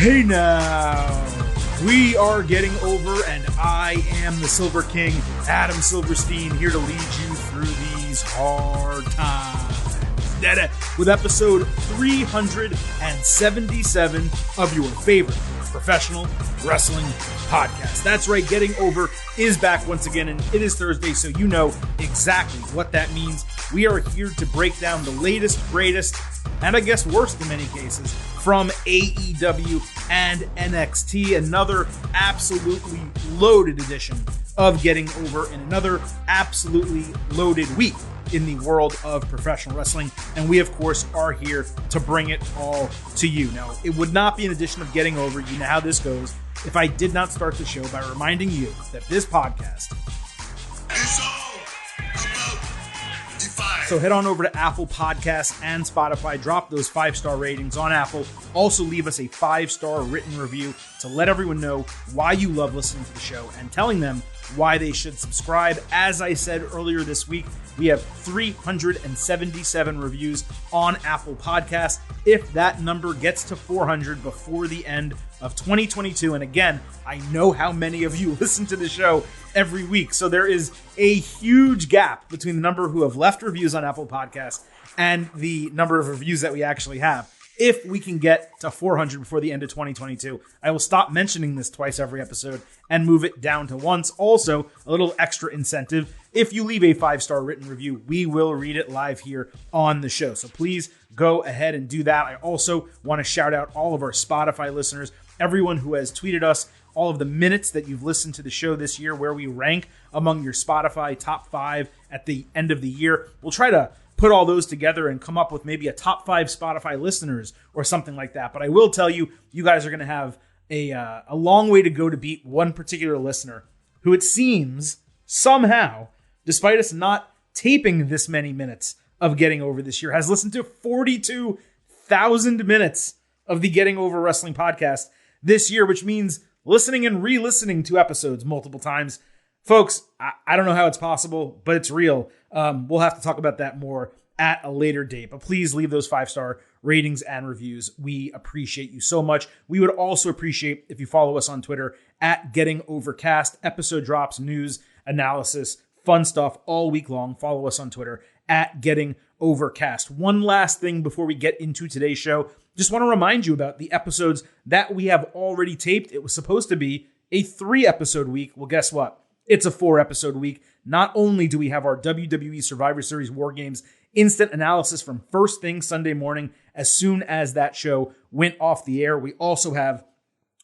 Hey now, we are getting over, and I am the Silver King, Adam Silverstein, here to lead you through these hard times. With episode 377 of your favorite professional wrestling podcast. That's right, Getting Over is back once again, and it is Thursday, so you know exactly what that means. We are here to break down the latest, greatest, and I guess worst in many cases, from AEW and NXT. Another absolutely loaded edition of Getting Over and another absolutely loaded week in the world of professional wrestling. And we, of course, are here to bring it all to you. Now, it would not be an edition of Getting Over, you know how this goes, if I did not start the show by reminding you that this podcast is all about Defy. So head on over to Apple Podcasts and Spotify. Drop those 5-star ratings on Apple. Also leave us a 5-star written review to let everyone know why you love listening to the show and telling them why they should subscribe. As I said earlier this week, we have 377 reviews on Apple Podcasts. If that number gets to 400 before the end of 2022, and again, I know how many of you listen to the show every week, so there is a huge gap between the number who have left reviews on Apple Podcasts and the number of reviews that we actually have. If we can get to 400 before the end of 2022, I will stop mentioning this twice every episode and move it down to once. Also, a little extra incentive. If you leave a 5-star written review, we will read it live here on the show. So please go ahead and do that. I also want to shout out all of our Spotify listeners, everyone who has tweeted us, all of the minutes that you've listened to the show this year, where we rank among your Spotify top 5 at the end of the year. We'll try to put all those together and come up with maybe a top 5 Spotify listeners or something like that. But I will tell you, you guys are going to have a long way to go to beat one particular listener who, it seems, somehow, despite us not taping this many minutes of Getting Over this year, has listened to 42,000 minutes of the Getting Over Wrestling podcast this year, which means listening and re-listening to episodes multiple times. Folks, I don't know how it's possible, but it's real. We'll have to talk about that more at a later date, but please leave those 5-star ratings and reviews. We appreciate you so much. We would also appreciate if you follow us on Twitter at Getting Overcast. Episode drops, news, analysis, fun stuff all week long. Follow us on Twitter at Getting Overcast. One last thing before we get into today's show. Just want to remind you about the episodes that we have already taped. It was supposed to be a 3-episode week. Well, guess what? It's a 4-episode week. Not only do we have our WWE Survivor Series War Games instant analysis from first thing Sunday morning as soon as that show went off the air, we also have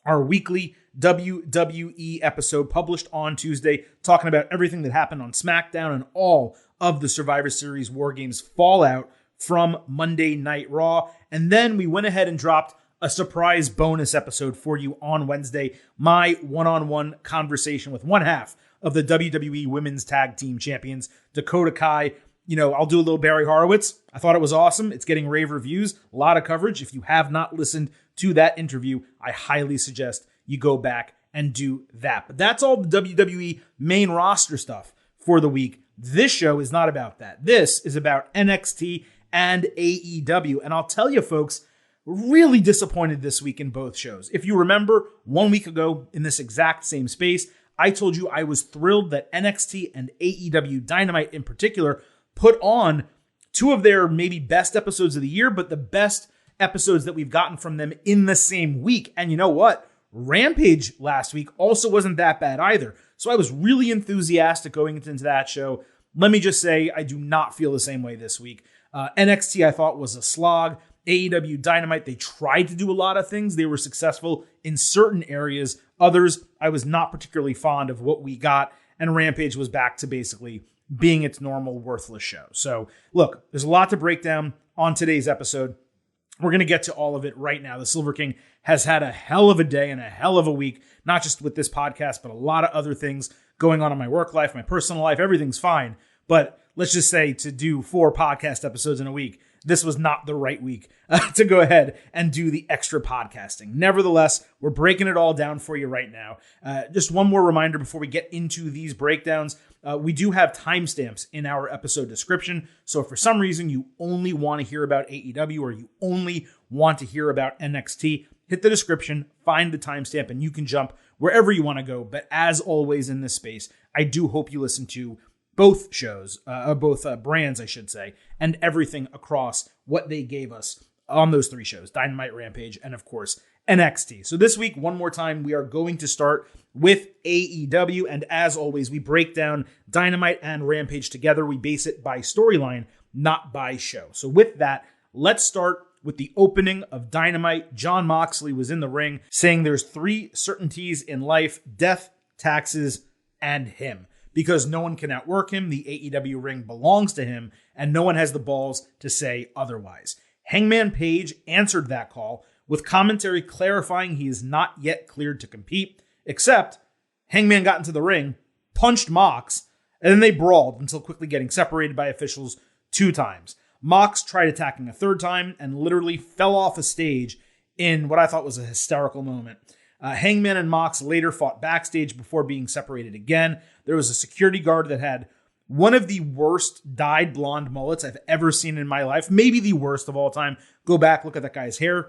our weekly WWE episode published on Tuesday, talking about everything that happened on SmackDown and all of the Survivor Series War Games fallout from Monday Night Raw. And then we went ahead and dropped a surprise bonus episode for you on Wednesday, my one-on-one conversation with one half of the WWE Women's Tag Team Champions, Dakota Kai. You know, I'll do a little Barry Horowitz. I thought it was awesome. It's getting rave reviews, a lot of coverage. If you have not listened to that interview, I highly suggest you go back and do that. But that's all the WWE main roster stuff for the week. This show is not about that. This is about NXT and AEW. And I'll tell you, folks, really disappointed this week in both shows. If you remember, 1 week ago in this exact same space, I told you I was thrilled that NXT and AEW Dynamite in particular put on 2 of their maybe best episodes of the year, but the best episodes that we've gotten from them in the same week. And you know what? Rampage last week also wasn't that bad either. So I was really enthusiastic going into that show. Let me just say, I do not feel the same way this week. NXT I thought was a slog. AEW Dynamite, they tried to do a lot of things. They were successful in certain areas. Others, I was not particularly fond of what we got. And Rampage was back to basically being its normal worthless show. So look, there's a lot to break down on today's episode. We're going to get to all of it right now. The Silver King has had a hell of a day and a hell of a week, not just with this podcast, but a lot of other things going on in my work life, my personal life. Everything's fine. But let's just say to do 4 podcast episodes in a week, this was not the right week to go ahead and do the extra podcasting. Nevertheless, we're breaking it all down for you right now. Just one more reminder before we get into these breakdowns. We do have timestamps in our episode description. So if for some reason you only want to hear about AEW or you only want to hear about NXT, hit the description, find the timestamp, and you can jump wherever you want to go. But as always in this space, I do hope you listen to both shows, both brands, I should say, and everything across what they gave us on those 3 shows, Dynamite, Rampage, and of course, NXT. So this week, one more time, we are going to start with AEW. And as always, we break down Dynamite and Rampage together. We base it by storyline, not by show. So with that, let's start with the opening of Dynamite. Jon Moxley was in the ring saying there's 3 certainties in life: death, taxes, and him. Because no one can outwork him, the AEW ring belongs to him, and no one has the balls to say otherwise. Hangman Page answered that call with commentary clarifying he is not yet cleared to compete, except Hangman got into the ring, punched Mox, and then they brawled until quickly getting separated by officials 2 times. Mox tried attacking a 3rd time and literally fell off a stage in what I thought was a hysterical moment. Hangman and Mox later fought backstage before being separated again. There was a security guard that had one of the worst dyed blonde mullets I've ever seen in my life. Maybe the worst of all time. Go back, look at that guy's hair.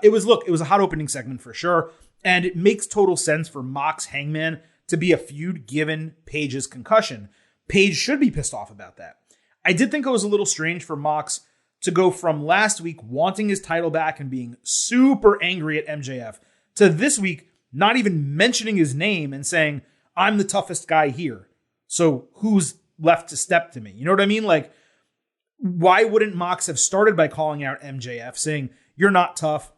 It was a hot opening segment for sure. And it makes total sense for Mox Hangman to be a feud given Page's concussion. Page should be pissed off about that. I did think it was a little strange for Mox to go from last week wanting his title back and being super angry at MJF to this week not even mentioning his name and saying, I'm the toughest guy here. So who's left to step to me? You know what I mean? Like, why wouldn't Mox have started by calling out MJF, saying, you're not tough.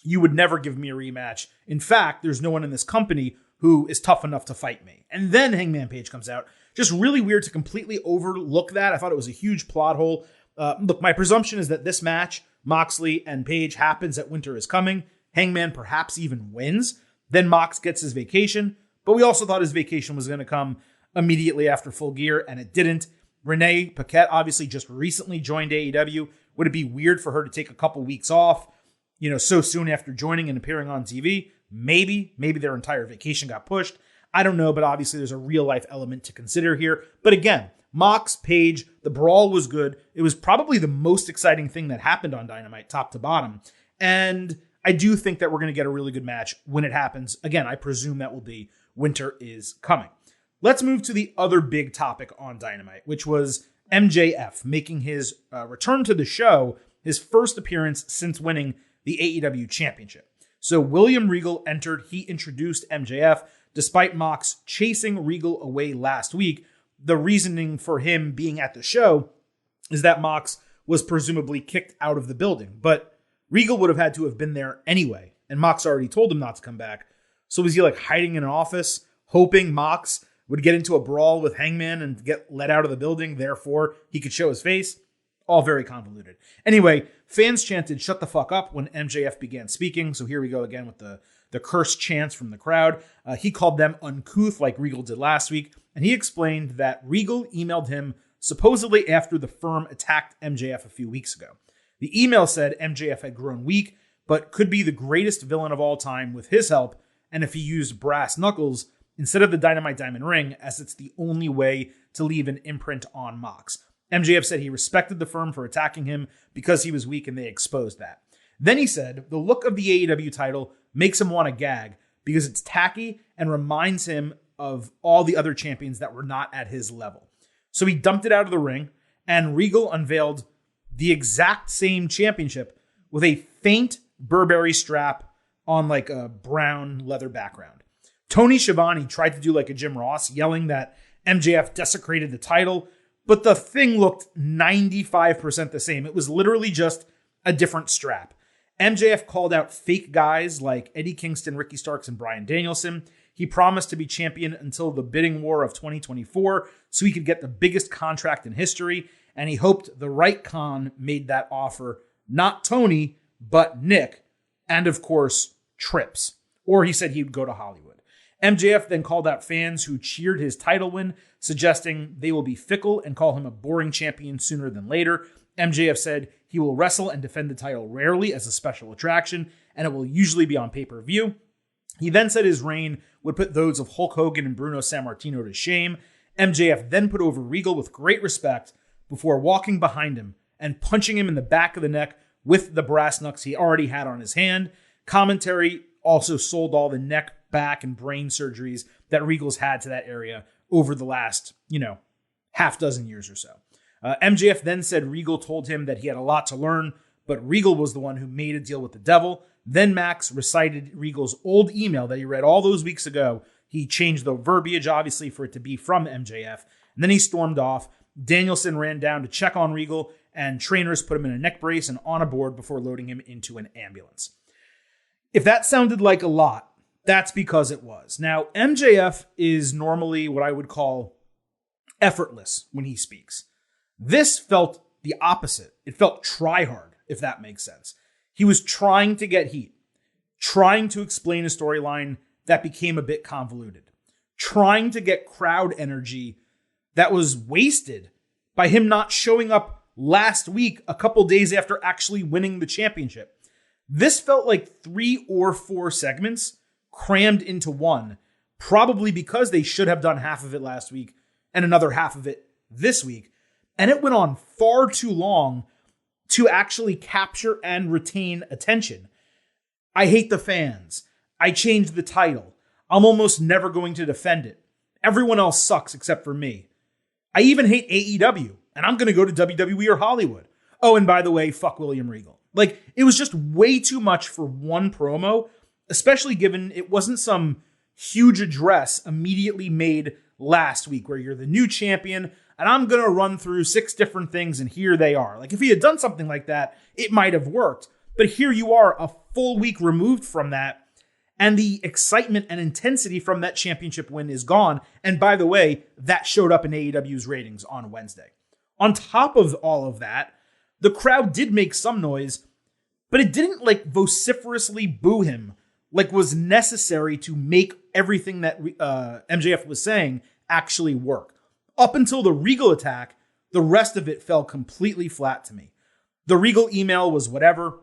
You would never give me a rematch. In fact, there's no one in this company who is tough enough to fight me. And then Hangman Page comes out. Just really weird to completely overlook that. I thought it was a huge plot hole. Look, my presumption is that this match, Moxley and Page, happens at Winter is Coming. Hangman perhaps even wins. Then Mox gets his vacation. But we also thought his vacation was going to come immediately after Full Gear, and it didn't. Renee Paquette obviously just recently joined AEW. Would it be weird for her to take a couple weeks off, so soon after joining and appearing on TV? Maybe their entire vacation got pushed. I don't know, but obviously there's a real life element to consider here. But again, Mox, Page, the brawl was good. It was probably the most exciting thing that happened on Dynamite, top to bottom. And I do think that we're going to get a really good match when it happens. Again, I presume that will be Winter is Coming. Let's move to the other big topic on Dynamite, which was MJF making his return to the show, his first appearance since winning the AEW championship. So William Regal entered. He introduced MJF. Despite Mox chasing Regal away last week, the reasoning for him being at the show is that Mox was presumably kicked out of the building. But Regal would have had to have been there anyway, and Mox already told him not to come back. So was he hiding in an office, hoping Mox would get into a brawl with Hangman and get let out of the building, therefore he could show his face? All very convoluted. Anyway, fans chanted, "Shut the fuck up," when MJF began speaking. So here we go again with the curse chants from the crowd. He called them uncouth like Regal did last week. And he explained that Regal emailed him supposedly after the firm attacked MJF a few weeks ago. The email said MJF had grown weak, but could be the greatest villain of all time with his help. And if he used brass knuckles instead of the Dynamite Diamond Ring, as it's the only way to leave an imprint on Mox. MJF said he respected the firm for attacking him because he was weak and they exposed that. Then he said the look of the AEW title makes him want to gag because it's tacky and reminds him of all the other champions that were not at his level. So he dumped it out of the ring, and Regal unveiled the exact same championship with a faint Burberry strap on a brown leather background. Tony Schiavone tried to do a Jim Ross, yelling that MJF desecrated the title, but the thing looked 95% the same. It was literally just a different strap. MJF called out fake guys like Eddie Kingston, Ricky Starks, and Bryan Danielson. He promised to be champion until the bidding war of 2024 so he could get the biggest contract in history, and he hoped the right con made that offer, not Tony, but Nick, and of course, Trips. Or he said he would go to Hollywood. MJF then called out fans who cheered his title win, suggesting they will be fickle and call him a boring champion sooner than later. MJF said he will wrestle and defend the title rarely as a special attraction, and it will usually be on pay-per-view. He then said his reign would put those of Hulk Hogan and Bruno Sammartino to shame. MJF then put over Regal with great respect before walking behind him and punching him in the back of the neck with the brass knucks he already had on his hand. Commentary also sold all the neck, back, and brain surgeries that Regal's had to that area over the last, half dozen years or so. MJF then said Regal told him that he had a lot to learn, but Regal was the one who made a deal with the devil. Then Max recited Regal's old email that he read all those weeks ago. He changed the verbiage, obviously, for it to be from MJF. And then he stormed off. Danielson ran down to check on Regal, and trainers put him in a neck brace and on a board before loading him into an ambulance. If that sounded like a lot, that's because it was. Now, MJF is normally what I would call effortless when he speaks. This felt the opposite. It felt try-hard, if that makes sense. He was trying to get heat, trying to explain a storyline that became a bit convoluted, trying to get crowd energy that was wasted by him not showing up last week, a couple days after actually winning the championship. This felt like 3 or 4 segments crammed into one, probably because they should have done half of it last week and another half of it this week. And it went on far too long to actually capture and retain attention. I hate the fans. I changed the title. I'm almost never going to defend it. Everyone else sucks except for me. I even hate AEW, and I'm going to go to WWE or Hollywood. Oh, and by the way, fuck William Regal. Like, it was just way too much for one promo, especially given it wasn't some huge address immediately made last week where you're the new champion and I'm going to run through 6 different things and here they are. Like, if he had done something like that, it might have worked. But here you are a full week removed from that, and the excitement and intensity from that championship win is gone. And by the way, that showed up in AEW's ratings on Wednesday. On top of all of that, the crowd did make some noise, but it didn't like vociferously boo him like was necessary to make everything that MJF was saying actually work. Up until the Regal attack, the rest of it fell completely flat to me. The Regal email was whatever.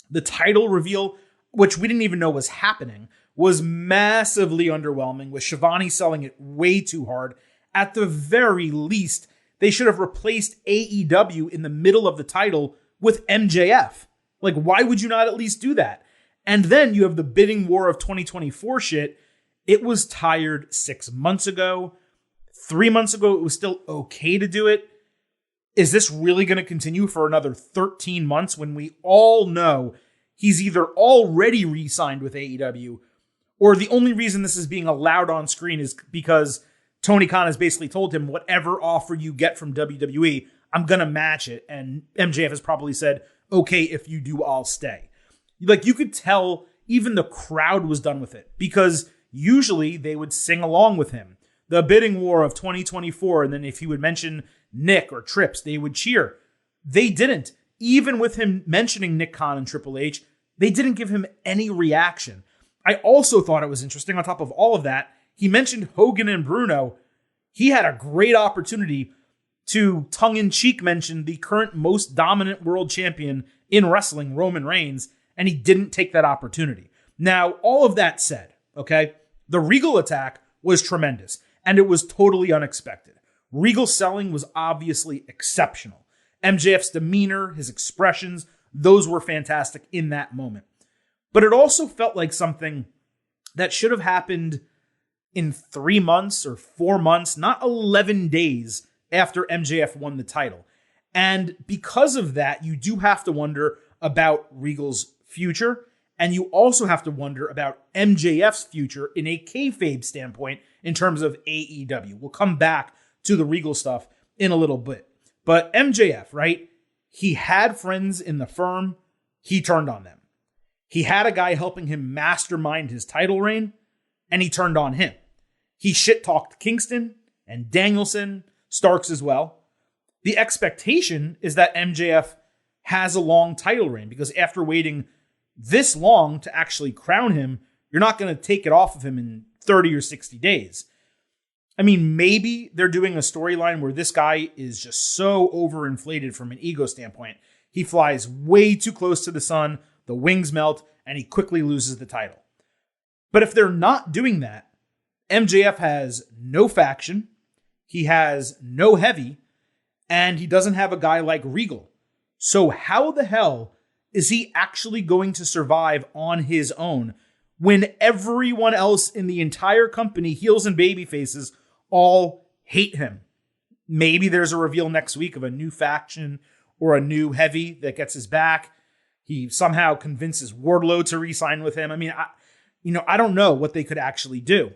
The title reveal, which we didn't even know was happening, was massively underwhelming, with Shivani selling it way too hard. At the very least, they should have replaced AEW in the middle of the title with MJF. Like, why would you not at least do that? And then you have the bidding war of 2024 shit. It was tired 6 months ago. 3 months ago, it was still okay to do it. Is this really going to continue for another 13 months when we all know he's either already re-signed with AEW, or the only reason this is being allowed on screen is because Tony Khan has basically told him, whatever offer you get from WWE, I'm going to match it. And MJF has probably said, okay, if you do, I'll stay. Like, you could tell even the crowd was done with it, because usually they would sing along with him. The bidding war of 2024, and then if he would mention Nick or Trips, they would cheer. They didn't. Even with him mentioning Nick Khan and Triple H, they didn't give him any reaction. I also thought it was interesting, on top of all of that, he mentioned Hogan and Bruno. He had a great opportunity to tongue-in-cheek mention the current most dominant world champion in wrestling, Roman Reigns, and he didn't take that opportunity. Now, all of that said, okay, the Regal attack was tremendous, and it was totally unexpected. Regal selling was obviously exceptional. MJF's demeanor, his expressions, those were fantastic in that moment. But it also felt like something that should have happened in 3 months or 4 months, not 11 days after MJF won the title. And because of that, you do have to wonder about Regal's future, and you also have to wonder about MJF's future in a kayfabe standpoint in terms of AEW. We'll come back to the Regal stuff in a little bit. But MJF, right? He had friends in the firm. He turned on them. He had a guy helping him mastermind his title reign, and he turned on him. He shit-talked Kingston and Danielson, Starks as well. The expectation is that MJF has a long title reign, because after waiting this long to actually crown him, you're not going to take it off of him in 30 or 60 days. I mean, maybe they're doing a storyline where this guy is just so overinflated from an ego standpoint. He flies way too close to the sun, the wings melt, and he quickly loses the title. But if they're not doing that, MJF has no faction, he has no heavy, and he doesn't have a guy like Regal. So how the hell is he actually going to survive on his own when everyone else in the entire company, heels and baby faces, all hate him? Maybe there's a reveal next week of a new faction or a new heavy that gets his back. He somehow convinces Wardlow to re-sign with him. I mean, I don't know what they could actually do.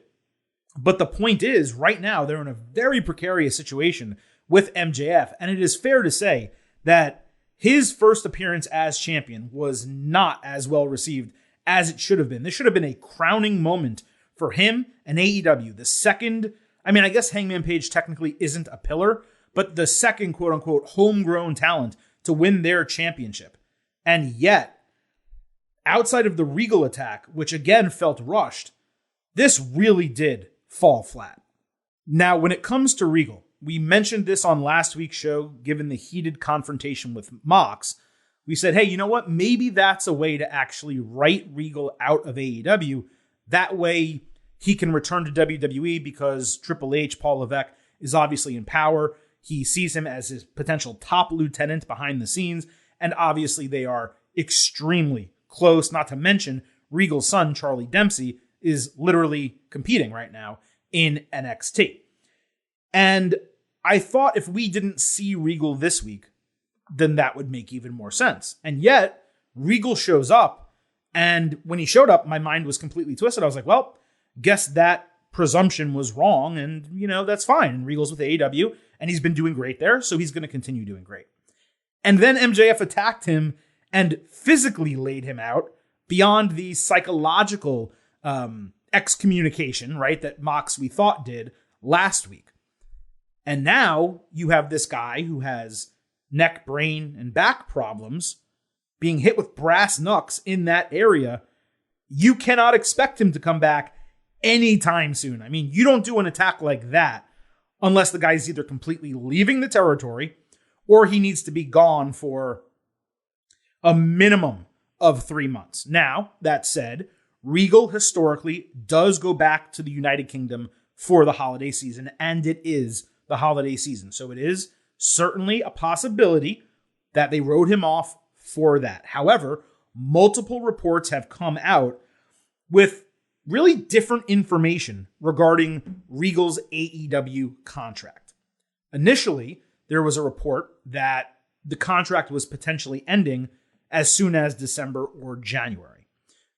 But the point is, right now, they're in a very precarious situation with MJF. And it is fair to say that his first appearance as champion was not as well received as it should have been. This should have been a crowning moment for him and AEW. The second, I mean, I guess Hangman Page technically isn't a pillar, but the second quote unquote homegrown talent to win their championship. And yet, outside of the Regal attack, which again felt rushed, this really did fall flat. Now, when it comes to Regal, we mentioned this on last week's show, given the heated confrontation with Mox. We said, hey, you know what? Maybe that's a way to actually write Regal out of AEW. That way he can return to WWE because Triple H, Paul Levesque, is obviously in power. He sees him as his potential top lieutenant behind the scenes. And obviously they are extremely close, not to mention Regal's son, Charlie Dempsey, is literally competing right now in NXT. And I thought if we didn't see Regal this week, then that would make even more sense. And yet, Regal shows up, and when he showed up, my mind was completely twisted. I was like, well, guess that presumption was wrong, and, that's fine. And Regal's with AEW, and he's been doing great there, so he's going to continue doing great. And then MJF attacked him and physically laid him out beyond the psychological excommunication, right, that Mox, we thought, did last week. And now you have this guy who has neck, brain, and back problems being hit with brass knucks in that area. You cannot expect him to come back anytime soon. I mean, you don't do an attack like that unless the guy's either completely leaving the territory or he needs to be gone for a minimum of 3 months. Now, that said, Regal historically does go back to the United Kingdom for the holiday season, and it is the holiday season. So it is certainly a possibility that they wrote him off for that. However, multiple reports have come out with really different information regarding Regal's AEW contract. Initially, there was a report that the contract was potentially ending as soon as December or January.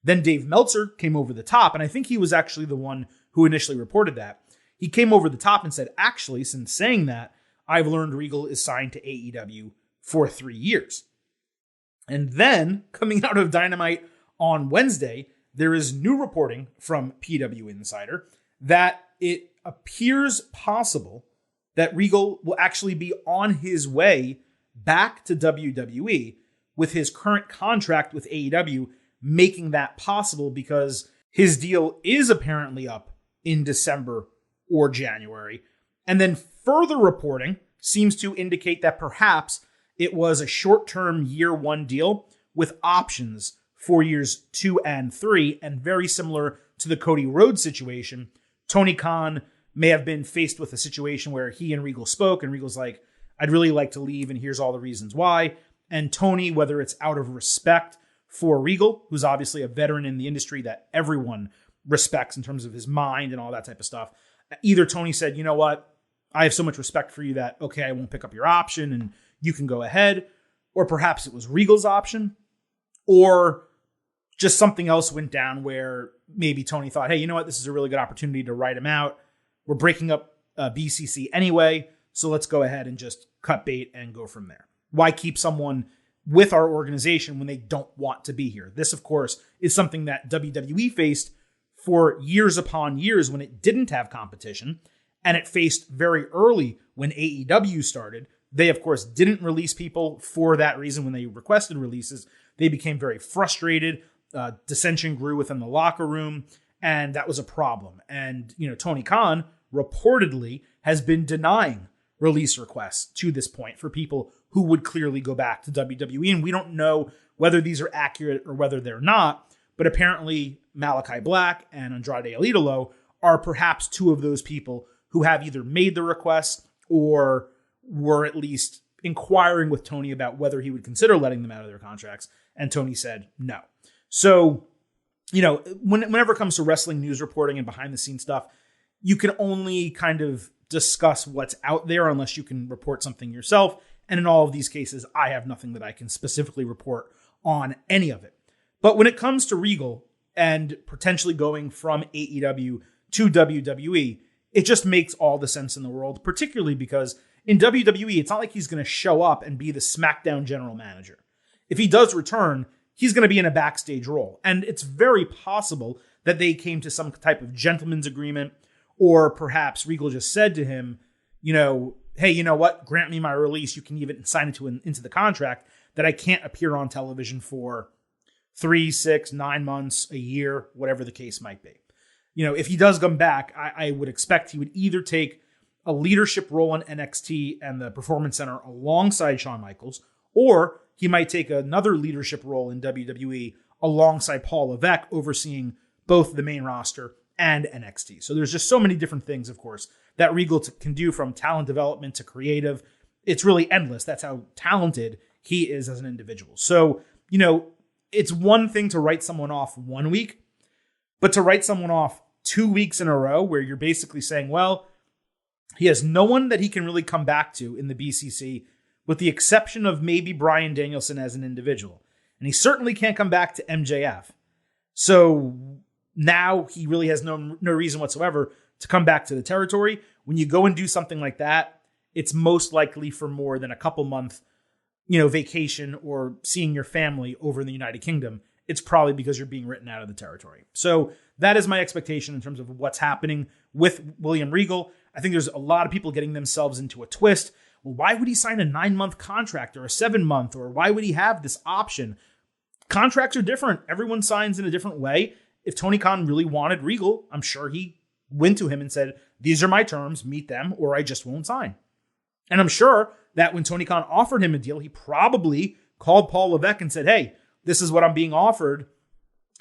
Then Dave Meltzer came over the top, and I think he was actually the one who initially reported that. He came over the top and said, actually, since saying that, I've learned Regal is signed to AEW for 3 years. And then, coming out of Dynamite on Wednesday, there is new reporting from PW Insider that it appears possible that Regal will actually be on his way back to WWE, with his current contract with AEW making that possible because his deal is apparently up in December or January. And then further reporting seems to indicate that perhaps it was a short-term year one deal with options for years 2 and 3, and very similar to the Cody Rhodes situation. Tony Khan may have been faced with a situation where he and Regal spoke, and Regal's like, I'd really like to leave, and here's all the reasons why. And Tony, whether it's out of respect for Regal, who's obviously a veteran in the industry that everyone respects in terms of his mind and all that type of stuff, either Tony said, you know what, I have so much respect for you that, okay, I won't pick up your option and you can go ahead. Or perhaps it was Regal's option, or just something else went down where maybe Tony thought, hey, you know what, this is a really good opportunity to write him out. We're breaking up BCC anyway, so let's go ahead and just cut bait and go from there. Why keep someone with our organization when they don't want to be here? This, of course, is something that WWE faced for years upon years when it didn't have competition, and it faced very early when AEW started. They, of course, didn't release people for that reason when they requested releases. They became very frustrated. Dissension grew within the locker room, and that was a problem. And, Tony Khan reportedly has been denying release requests to this point for people who would clearly go back to WWE. And we don't know whether these are accurate or whether they're not, but apparently Malachi Black and Andrade El Idolo are perhaps two of those people who have either made the request or were at least inquiring with Tony about whether he would consider letting them out of their contracts. And Tony said no. So, whenever it comes to wrestling news reporting and behind the scenes stuff, you can only kind of discuss what's out there unless you can report something yourself. And in all of these cases, I have nothing that I can specifically report on any of it. But when it comes to Regal and potentially going from AEW to WWE, it just makes all the sense in the world, particularly because in WWE, it's not like he's going to show up and be the SmackDown general manager. If he does return, he's going to be in a backstage role. And it's very possible that they came to some type of gentleman's agreement, or perhaps Regal just said to him, hey, you know what? Grant me my release. You can even sign it into the contract that I can't appear on television for 3, 6, 9 months, a year, whatever the case might be. If he does come back, I would expect he would either take a leadership role in NXT and the Performance Center alongside Shawn Michaels, or he might take another leadership role in WWE alongside Paul Levesque, overseeing both the main roster and NXT. So there's just so many different things, of course, that Regal can do, from talent development to creative. It's really endless. That's how talented he is as an individual. So, it's one thing to write someone off 1 week, but to write someone off 2 weeks in a row where you're basically saying, well, he has no one that he can really come back to in the BCC, with the exception of maybe Bryan Danielson as an individual. And he certainly can't come back to MJF. So now he really has no reason whatsoever to come back to the territory. When you go and do something like that, it's most likely for more than a couple month, vacation or seeing your family over in the United Kingdom. It's probably because you're being written out of the territory. So that is my expectation in terms of what's happening with William Regal. I think there's a lot of people getting themselves into a twist. Well, why would he sign a 9-month contract or a 7-month, or why would he have this option? Contracts are different. Everyone signs in a different way. If Tony Khan really wanted Regal, I'm sure he went to him and said, these are my terms, meet them, or I just won't sign. And I'm sure that when Tony Khan offered him a deal, he probably called Paul Levesque and said, hey, this is what I'm being offered.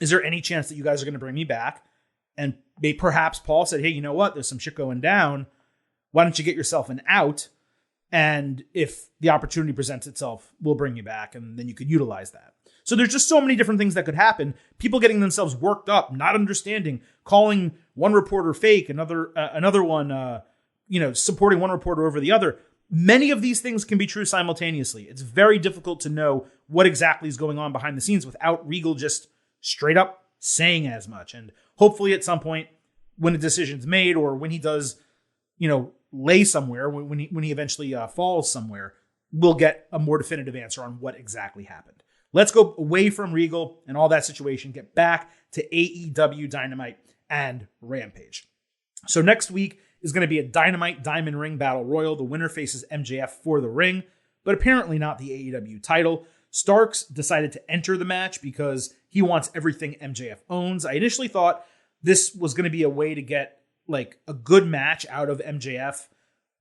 Is there any chance that you guys are going to bring me back? And perhaps Paul said, hey, you know what? There's some shit going down. Why don't you get yourself an out? And if the opportunity presents itself, we'll bring you back, and then you could utilize that. So there's just so many different things that could happen. People getting themselves worked up, not understanding, calling one reporter fake, another one, supporting one reporter over the other. Many of these things can be true simultaneously. It's very difficult to know what exactly is going on behind the scenes without Regal just straight up saying as much. And hopefully at some point when a decision's made, or when he does, lay somewhere, when he eventually falls somewhere, we'll get a more definitive answer on what exactly happened. Let's go away from Regal and all that situation, get back to AEW Dynamite and Rampage. So next week is going to be a Dynamite Diamond Ring Battle Royal. The winner faces MJF for the ring, but apparently not the AEW title. Starks decided to enter the match because he wants everything MJF owns. I initially thought this was going to be a way to get like a good match out of MJF,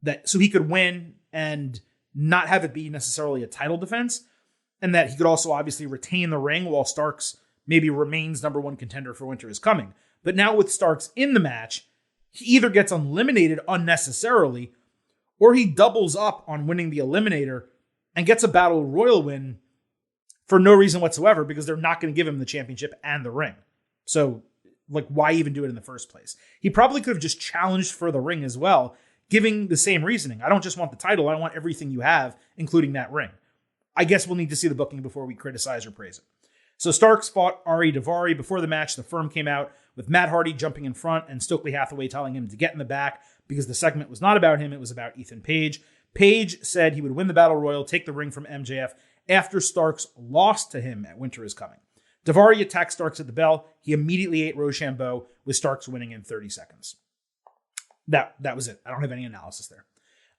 that so he could win and not have it be necessarily a title defense, and that he could also obviously retain the ring while Starks maybe remains number one contender for Winter is Coming. But now with Starks in the match, he either gets eliminated unnecessarily, or he doubles up on winning the Eliminator and gets a Battle Royal win for no reason whatsoever, because they're not going to give him the championship and the ring. So, why even do it in the first place? He probably could have just challenged for the ring as well, giving the same reasoning. I don't just want the title, I want everything you have, including that ring. I guess we'll need to see the booking before we criticize or praise it. So Starks fought Ari Daivari. Before the match, the Firm came out with Matt Hardy jumping in front and Stokely Hathaway telling him to get in the back because the segment was not about him, it was about Ethan Page. Page said he would win the Battle Royal, take the ring from MJF after Starks lost to him at Winter is Coming. Daivari attacked Starks at the bell. He immediately ate Rochambeau, with Starks winning in 30 seconds. That was it. I don't have any analysis there.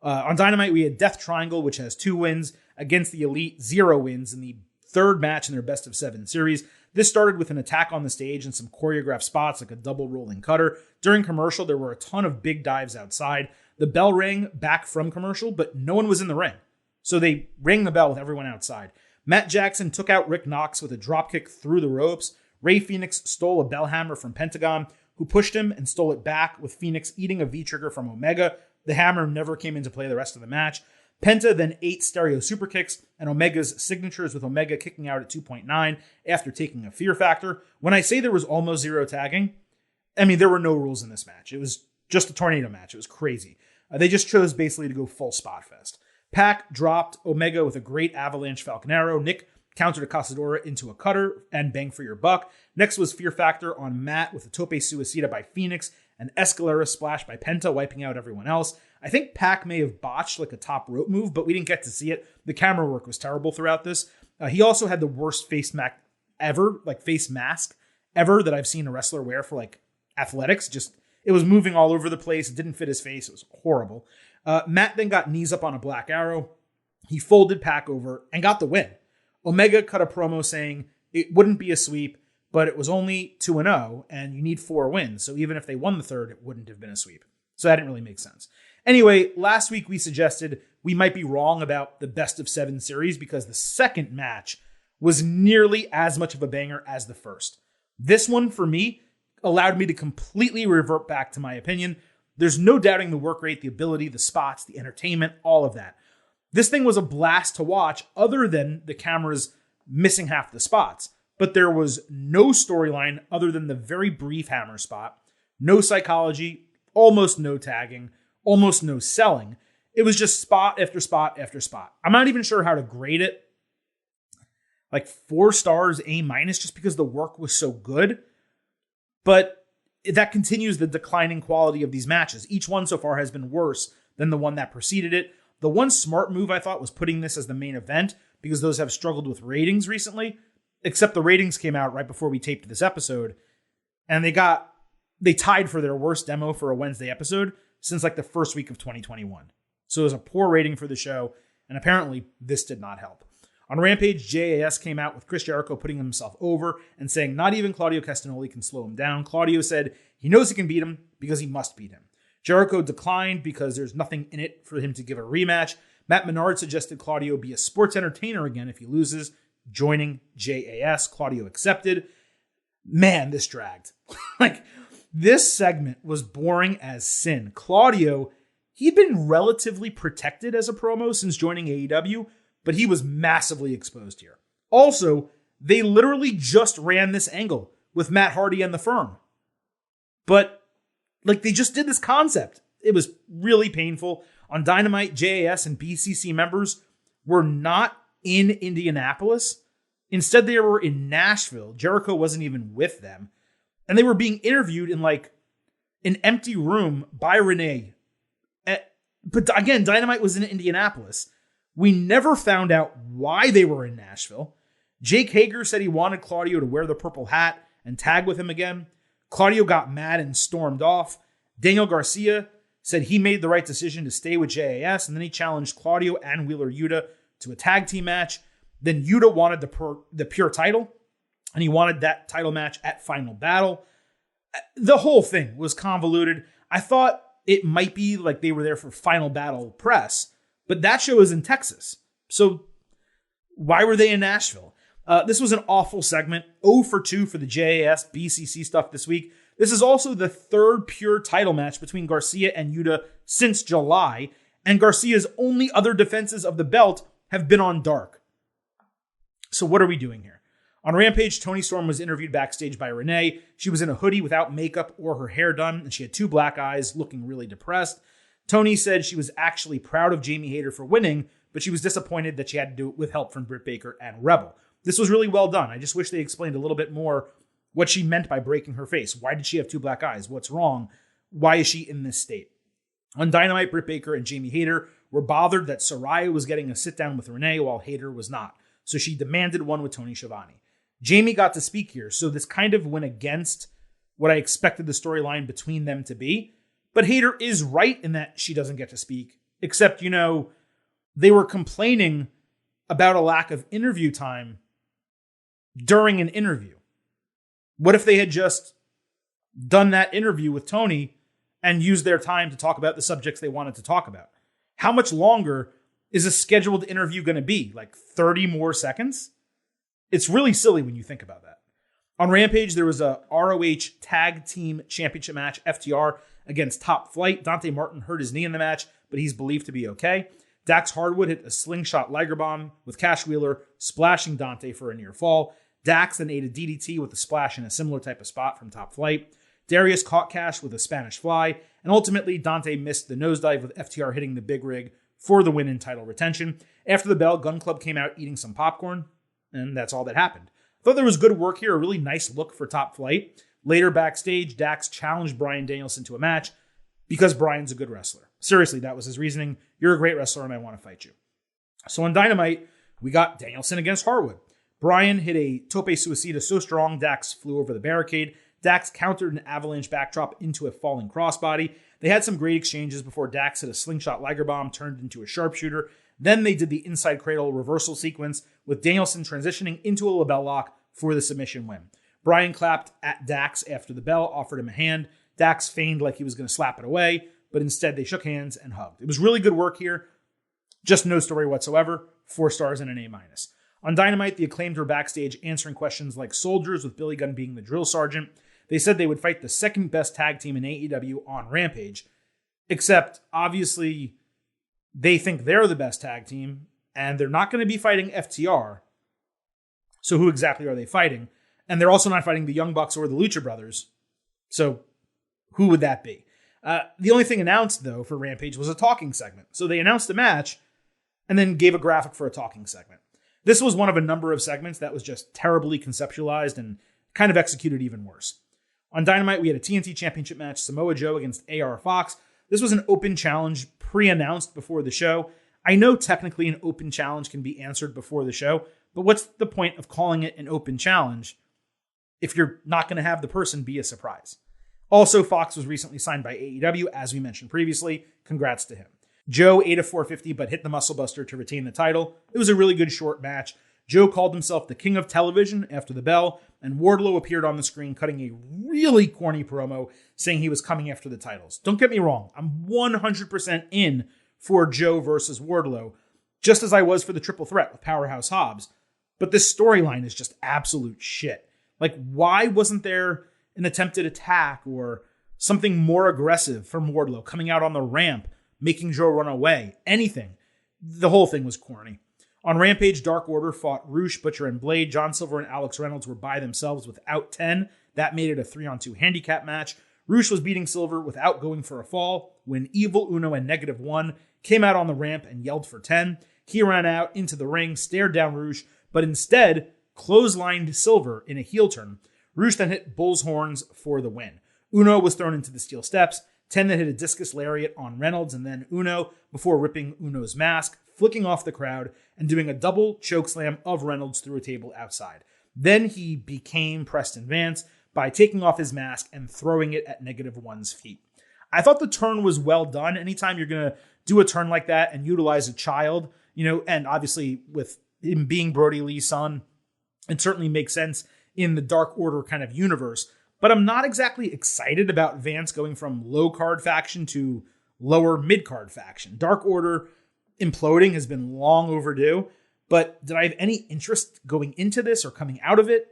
On Dynamite, we had Death Triangle, which has 2 wins, against the Elite, 0 wins in the third match in their best of 7 series. This started with an attack on the stage and some choreographed spots like a double rolling cutter. During commercial, there were a ton of big dives outside. The bell rang back from commercial, but no one was in the ring. So they rang the bell with everyone outside. Matt Jackson took out Rick Knox with a dropkick through the ropes. Ray Phoenix stole a bell hammer from Pentagon, who pushed him and stole it back, with Phoenix eating a V-trigger from Omega. The hammer never came into play the rest of the match. Penta then ate stereo super kicks and Omega's signatures, with Omega kicking out at 2.9 after taking a fear factor. When I say there was almost zero tagging, I mean, there were no rules in this match. It was just a tornado match. It was crazy. They just chose basically to go full spot fest. Pac dropped Omega with a great avalanche Falcon Arrow. Nick countered a Casadora into a cutter and bang for your buck. Next was Fear Factor on Matt with a Tope Suicida by Phoenix and Escalera splash by Penta, wiping out everyone else. I think Pac may have botched like a top rope move, but we didn't get to see it. The camera work was terrible throughout this. He also had the worst face mask ever that I've seen a wrestler wear for like athletics. Just, it was moving all over the place. It didn't fit his face. It was horrible. Matt then got knees up on a Black Arrow. He folded Pac over and got the win. Omega cut a promo saying it wouldn't be a sweep, but it was only 2-0 and you need 4 wins. So even if they won the third, it wouldn't have been a sweep. So that didn't really make sense. Anyway, last week we suggested we might be wrong about the best of 7 series because the second match was nearly as much of a banger as the first. This one, for me, allowed me to completely revert back to my opinion. There's no doubting the work rate, the ability, the spots, the entertainment, all of that. This thing was a blast to watch other than the cameras missing half the spots. But there was no storyline other than the very brief hammer spot, no psychology, almost no tagging, almost no selling. It was just spot after spot after spot. I'm not even sure how to grade it. Like 4 stars, A-, just because the work was so good. But that continues the declining quality of these matches. Each one so far has been worse than the one that preceded it. The one smart move I thought was putting this as the main event because those have struggled with ratings recently, except the ratings came out right before we taped this episode and they tied for their worst demo for a Wednesday episode since like the first week of 2021. So it was a poor rating for the show, and apparently this did not help. On Rampage, JAS came out with Chris Jericho putting himself over and saying not even Claudio Castagnoli can slow him down. Claudio said he knows he can beat him because he must beat him. Jericho declined because there's nothing in it for him to give a rematch. Matt Menard suggested Claudio be a sports entertainer again if he loses, joining JAS. Claudio accepted. Man, this dragged. This segment was boring as sin. Claudio, he'd been relatively protected as a promo since joining AEW, but he was massively exposed here. Also, they literally just ran this angle with Matt Hardy and the Firm. But, they just did this concept. It was really painful. On Dynamite, JAS and BCC members were not in Indianapolis. Instead, they were in Nashville. Jericho wasn't even with them. And they were being interviewed in an empty room by Renee. But again, Dynamite was in Indianapolis. We never found out why they were in Nashville. Jake Hager said he wanted Claudio to wear the purple hat and tag with him again. Claudio got mad and stormed off. Daniel Garcia said he made the right decision to stay with JAS, and then he challenged Claudio and Wheeler Yuta to a tag team match. Then Yuta wanted the pure title, and he wanted that title match at Final Battle. The whole thing was convoluted. I thought it might be like they were there for Final Battle press, but that show is in Texas. So why were they in Nashville? This was an awful segment. 0 for 2 for the JAS BCC stuff this week. This is also the third pure title match between Garcia and Yuta since July, and Garcia's only other defenses of the belt have been on Dark. So what are we doing here? On Rampage, Toni Storm was interviewed backstage by Renee. She was in a hoodie without makeup or her hair done, and she had 2 black eyes, looking really depressed. Toni said she was actually proud of Jamie Hayter for winning, but she was disappointed that she had to do it with help from Britt Baker and Rebel. This was really well done. I just wish they explained a little bit more what she meant by breaking her face. Why did she have 2 black eyes? What's wrong? Why is she in this state? On Dynamite, Britt Baker and Jamie Hayter were bothered that Saraya was getting a sit-down with Renee while Hayter was not, so she demanded one with Tony Schiavone. Jamie got to speak here, so this kind of went against what I expected the storyline between them to be. But Hayter is right in that she doesn't get to speak, except, they were complaining about a lack of interview time during an interview. What if they had just done that interview with Tony and used their time to talk about the subjects they wanted to talk about? How much longer is a scheduled interview going to be? 30 more seconds? It's really silly when you think about that. On Rampage, there was a ROH Tag Team Championship match, FTR against Top Flight. Dante Martin hurt his knee in the match, but he's believed to be okay. Dax Hardwood hit a slingshot Liger Bomb with Cash Wheeler splashing Dante for a near fall. Dax then ate a DDT with a splash in a similar type of spot from Top Flight. Darius caught Cash with a Spanish Fly, and ultimately Dante missed the nosedive with FTR hitting the big rig for the win in title retention. After the bell, Gun Club came out eating some popcorn, and that's all that happened. I thought there was good work here, a really nice look for Top Flight. Later backstage, Dax challenged Bryan Danielson to a match because Bryan's a good wrestler. Seriously, that was his reasoning. You're a great wrestler and I want to fight you. So on Dynamite, we got Danielson against Harwood. Bryan hit a tope suicida so strong, Dax flew over the barricade. Dax countered an avalanche backdrop into a falling crossbody. They had some great exchanges before Dax hit a slingshot Liger Bomb turned into a sharpshooter. Then they did the inside cradle reversal sequence with Danielson transitioning into a label lock for the submission win. Bryan clapped at Dax after the bell, offered him a hand. Dax feigned like he was going to slap it away, but instead they shook hands and hugged. It was really good work here. Just no story whatsoever. 4 stars and an A-. On Dynamite, the Acclaimed were backstage answering questions like soldiers, with Billy Gunn being the drill sergeant. They said they would fight the second best tag team in AEW on Rampage, except obviously they think they're the best tag team and they're not going to be fighting FTR. So who exactly are they fighting? And they're also not fighting the Young Bucks or the Lucha Brothers. So who would that be? The only thing announced, though, for Rampage was a talking segment. So they announced the match and then gave a graphic for a talking segment. This was one of a number of segments that was just terribly conceptualized and kind of executed even worse. On Dynamite, we had a TNT Championship match, Samoa Joe against AR Fox. This was an open challenge pre-announced before the show. I know technically an open challenge can be answered before the show, but what's the point of calling it an open challenge if you're not going to have the person be a surprise? Also, Fox was recently signed by AEW, as we mentioned previously. Congrats to him. Joe ate a 450, but hit the Muscle Buster to retain the title. It was a really good short match. Joe called himself the king of television after the bell, and Wardlow appeared on the screen cutting a really corny promo saying he was coming after the titles. Don't get me wrong. I'm 100% in for Joe versus Wardlow, just as I was for the triple threat with Powerhouse Hobbs. But this storyline is just absolute shit. Like, why wasn't there an attempted attack or something more aggressive from Wardlow coming out on the ramp, making Joe run away? Anything. The whole thing was corny. On Rampage, Dark Order fought Roosh, Butcher, and Blade. John Silver and Alex Reynolds were by themselves without 10. That made it a 3-on-2 handicap match. Roosh was beating Silver without going for a fall when Evil, Uno, and Negative One came out on the ramp and yelled for 10. He ran out into the ring, stared down Roosh, but instead clotheslined Silver in a heel turn. Roosh then hit Bull's Horns for the win. Uno was thrown into the steel steps. 10 then hit a discus lariat on Reynolds and then Uno before ripping Uno's mask, flicking off the crowd, and doing a double chokeslam of Reynolds through a table outside. Then he became Preston Vance by taking off his mask and throwing it at Negative One's feet. I thought the turn was well done. Anytime you're going to do a turn like that and utilize a child, and obviously with him being Brody Lee's son, it certainly makes sense in the Dark Order kind of universe. But I'm not exactly excited about Vance going from low card faction to lower mid card faction. Dark Order imploding has been long overdue, but did I have any interest going into this or coming out of it?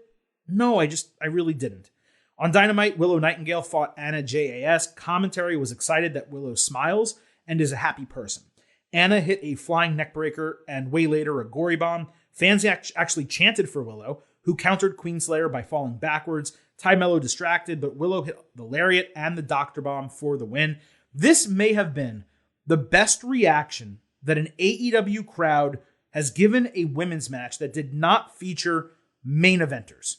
No, I really didn't. On Dynamite, Willow Nightingale fought Anna JAS. Commentary was excited that Willow smiles and is a happy person. Anna hit a flying neckbreaker and way later a gory bomb. Fans actually chanted for Willow, who countered Queenslayer by falling backwards. Ty Mello distracted, but Willow hit the lariat and the Doctor Bomb for the win. This may have been the best reaction that an AEW crowd has given a women's match that did not feature main eventers.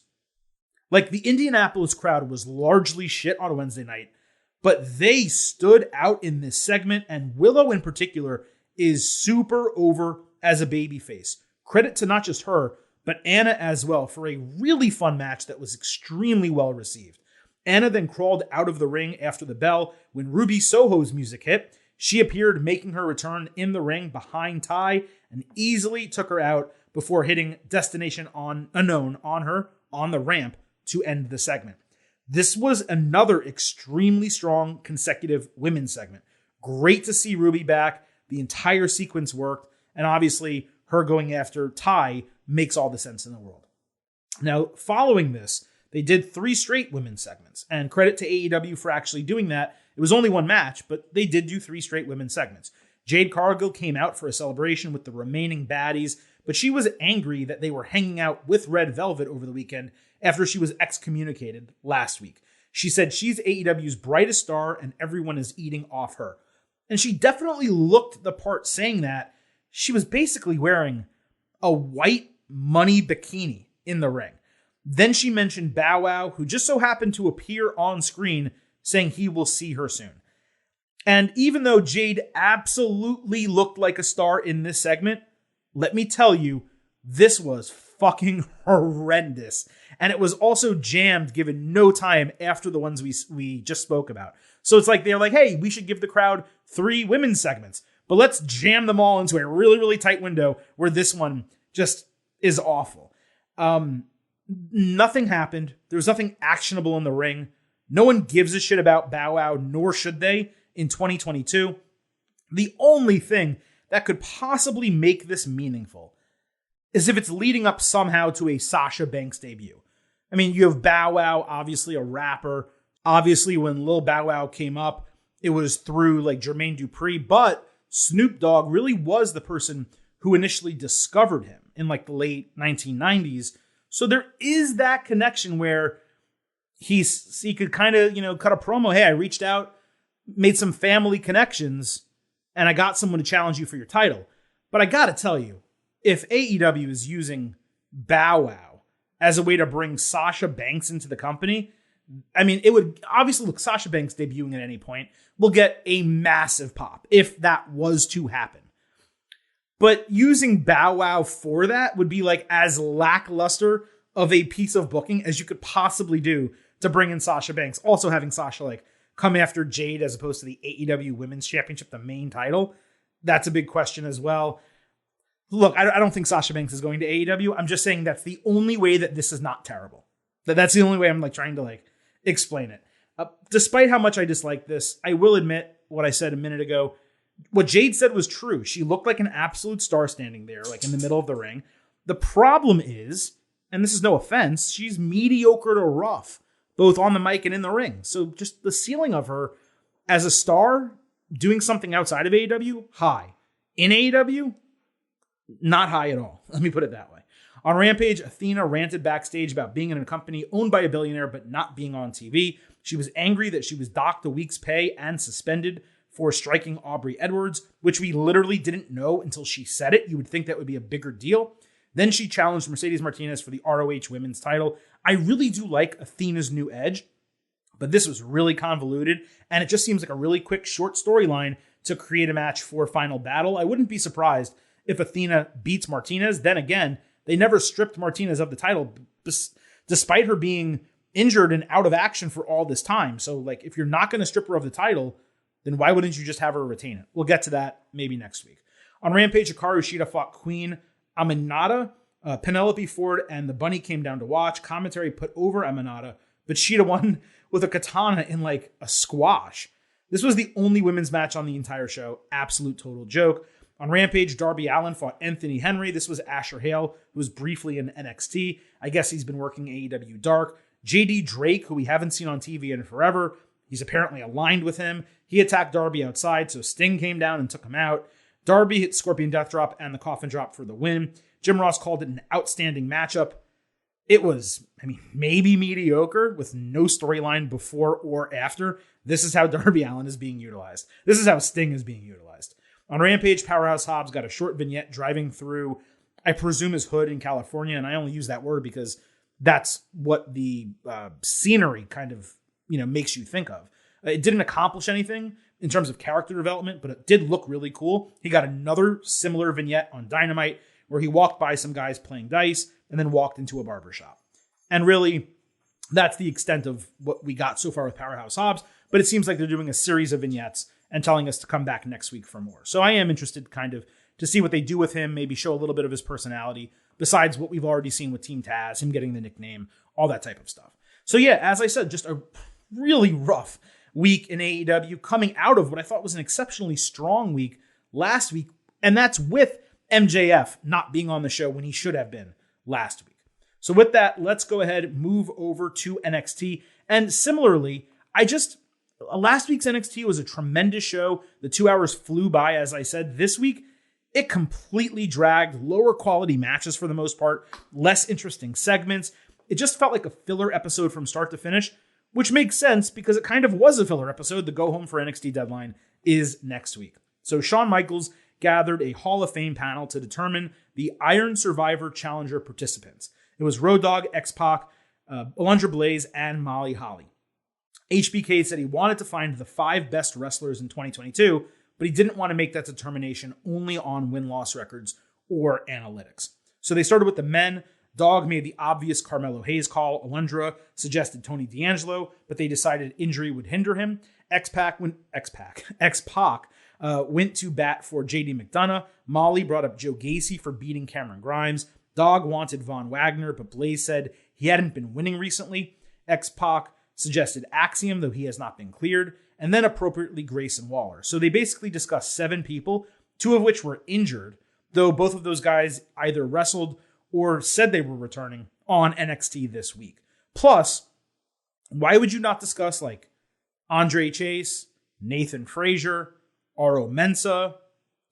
Like, the Indianapolis crowd was largely shit on Wednesday night, but they stood out in this segment, and Willow in particular is super over as a babyface. Credit to not just her, but Anna as well for a really fun match that was extremely well received. Anna then crawled out of the ring after the bell when Ruby Soho's music hit. She appeared, making her return in the ring behind Ty and easily took her out before hitting Destination Unknown on her on the ramp to end the segment. This was another extremely strong consecutive women's segment. Great to see Ruby back. The entire sequence worked, and obviously her going after Ty makes all the sense in the world. Now, following this, they did 3 straight women's segments, and credit to AEW for actually doing that. It was only one match, but they did do 3 straight women's segments. Jade Cargill came out for a celebration with the remaining baddies, but she was angry that they were hanging out with Red Velvet over the weekend after she was excommunicated last week. She said she's AEW's brightest star and everyone is eating off her. And she definitely looked the part saying that. She was basically wearing a white money bikini in the ring. Then she mentioned Bow Wow, who just so happened to appear on screen, saying he will see her soon. And even though Jade absolutely looked like a star in this segment, let me tell you, this was fucking horrendous. And it was also jammed given no time after the ones we just spoke about. So it's like they're like, hey, we should give the crowd 3 women's segments, but let's jam them all into a really, really tight window where this one just is awful. Nothing happened. There was nothing actionable in the ring. No one gives a shit about Bow Wow, nor should they in 2022. The only thing that could possibly make this meaningful is if it's leading up somehow to a Sasha Banks debut. I mean, you have Bow Wow, obviously a rapper. Obviously, when Lil Bow Wow came up, it was through like Jermaine Dupri, but Snoop Dogg really was the person who initially discovered him in like the late 1990s. So there is that connection where he could kind of, cut a promo. Hey, I reached out, made some family connections, and I got someone to challenge you for your title. But I got to tell you, if AEW is using Bow Wow as a way to bring Sasha Banks into the company, I mean, it would obviously look, Sasha Banks debuting at any point will get a massive pop if that was to happen. But using Bow Wow for that would be like as lackluster of a piece of booking as you could possibly do to bring in Sasha Banks. Also having Sasha like come after Jade as opposed to the AEW Women's Championship, the main title. That's a big question as well. Look, I don't think Sasha Banks is going to AEW. I'm just saying that's the only way that this is not terrible. That's the only way I'm like trying to like explain it. Despite how much I dislike this, I will admit what I said a minute ago. What Jade said was true. She looked like an absolute star standing there, like in the middle of the ring. The problem is, and this is no offense, she's mediocre to rough, both on the mic and in the ring. So just the ceiling of her as a star doing something outside of AEW, high. In AEW, not high at all. Let me put it that way. On Rampage, Athena ranted backstage about being in a company owned by a billionaire but not being on TV. She was angry that she was docked a week's pay and suspended for striking Aubrey Edwards, which we literally didn't know until she said it. You would think that would be a bigger deal. Then she challenged Mercedes Martinez for the ROH women's title. I really do like Athena's new edge, but this was really convoluted, and it just seems like a really quick, short storyline to create a match for Final Battle. I wouldn't be surprised if Athena beats Martinez. Then again, they never stripped Martinez of the title, despite her being injured and out of action for all this time. So, like, if you're not going to strip her of the title, then why wouldn't you just have her retain it? We'll get to that maybe next week. On Rampage, Hikaru Shida fought Queen Aminata. Penelope Ford and the Bunny came down to watch. Commentary put over Aminata, but Shida won with a katana in like a squash. This was the only women's match on the entire show. Absolute total joke. On Rampage, Darby Allin fought Anthony Henry. This was Asher Hale, who was briefly in NXT. I guess he's been working AEW Dark. JD Drake, who we haven't seen on TV in forever. He's apparently aligned with him. He attacked Darby outside, so Sting came down and took him out. Darby hit Scorpion Death Drop and the Coffin Drop for the win. Jim Ross called it an outstanding matchup. It was, maybe mediocre with no storyline before or after. This is how Darby Allin is being utilized. This is how Sting is being utilized. On Rampage, Powerhouse Hobbs got a short vignette driving through, I presume, his hood in California, and I only use that word because that's what the scenery kind of makes you think of. It didn't accomplish anything in terms of character development, but it did look really cool. He got another similar vignette on Dynamite where he walked by some guys playing dice and then walked into a barbershop. And really, that's the extent of what we got so far with Powerhouse Hobbs, but it seems like they're doing a series of vignettes and telling us to come back next week for more. So I am interested kind of to see what they do with him, maybe show a little bit of his personality, besides what we've already seen with Team Taz, him getting the nickname, all that type of stuff. So yeah, as I said, just a really rough week in AEW, coming out of what I thought was an exceptionally strong week last week, and that's with MJF not being on the show when he should have been last week. So with that, let's go ahead and move over to NXT. And similarly, last week's NXT was a tremendous show. The 2 hours flew by, as I said. This week, it completely dragged. Lower quality matches for the most part, less interesting segments. It just felt like a filler episode from start to finish, which makes sense because it kind of was a filler episode. The go home for NXT deadline is next week. So Shawn Michaels gathered a Hall of Fame panel to determine the Iron Survivor Challenger participants. It was Road Dogg, X-Pac, Alundra Blaze, and Molly Holly. HBK said he wanted to find the 5 best wrestlers in 2022, but he didn't want to make that determination only on win-loss records or analytics. So they started with the men. Dogg made the obvious Carmelo Hayes call. Alundra suggested Tony D'Angelo, but they decided injury would hinder him. X-Pac went to bat for JD McDonough. Molly brought up Joe Gacy for beating Cameron Grimes. Dogg wanted Von Wagner, but Blaze said he hadn't been winning recently. X-Pac suggested Axiom, though he has not been cleared, and then appropriately Grayson Waller. So they basically discussed 7 people, 2 of which were injured, though both of those guys either wrestled or said they were returning on NXT this week. Plus, why would you not discuss like Andre Chase, Nathan Frazier, Aro Mensah,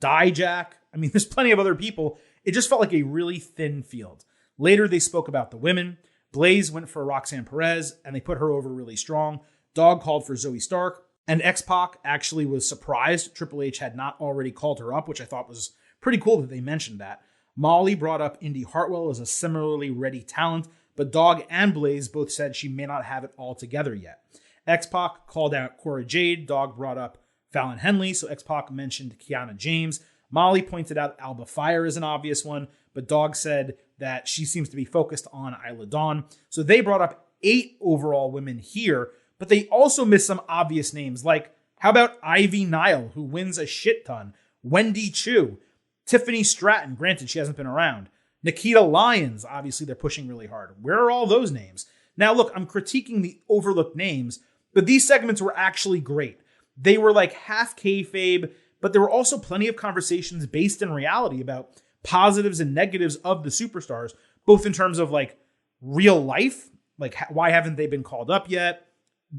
Dijak? I mean, there's plenty of other people. It just felt like a really thin field. Later, they spoke about the women. Blaze went for Roxanne Perez, and they put her over really strong. Dogg called for Zoe Stark, and X-Pac actually was surprised Triple H had not already called her up, which I thought was pretty cool that they mentioned that. Molly brought up Indy Hartwell as a similarly ready talent, but Dogg and Blaze both said she may not have it all together yet. X-Pac called out Cora Jade. Dogg brought up Fallon Henley, so X-Pac mentioned Kiana James. Molly pointed out Alba Fire is an obvious one, but Dogg said that she seems to be focused on Isla Dawn. So they brought up 8 overall women here, but they also missed some obvious names, like how about Ivy Nile, who wins a shit ton, Wendy Chu, Tiffany Stratton, granted she hasn't been around, Nikita Lyons, obviously they're pushing really hard. Where are all those names? Now look, I'm critiquing the overlooked names, but these segments were actually great. They were like half kayfabe, but there were also plenty of conversations based in reality about positives and negatives of the superstars, both in terms of like real life, like why haven't they been called up yet,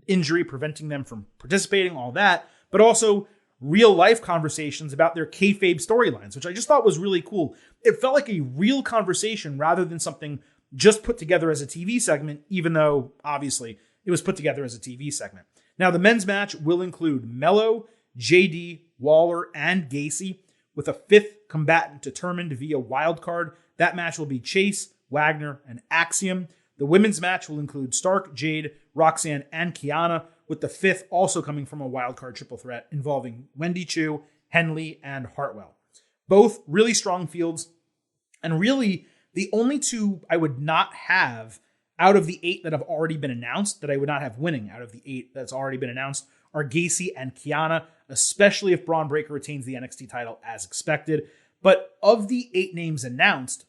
injury preventing them from participating, all that, but also real life conversations about their kayfabe storylines, which I just thought was really cool. It felt like a real conversation rather than something just put together as a TV segment, even though obviously it was put together as a TV segment. Now the men's match will include Mello, JD, Waller, and Gacy, with a 5th combatant determined via wildcard. That match will be Chase, Wagner, and Axiom. The women's match will include Stark, Jade, Roxanne, and Kiana, with the 5th also coming from a wildcard triple threat involving Wendy Chu, Henley, and Hartwell. Both really strong fields, and really the only 2 I would not have out of the 8 that have already been announced, that I would not have winning out of the 8 that's already been announced, are Gacy and Kiana, especially if Braun Breaker retains the NXT title as expected. But of the 8 names announced,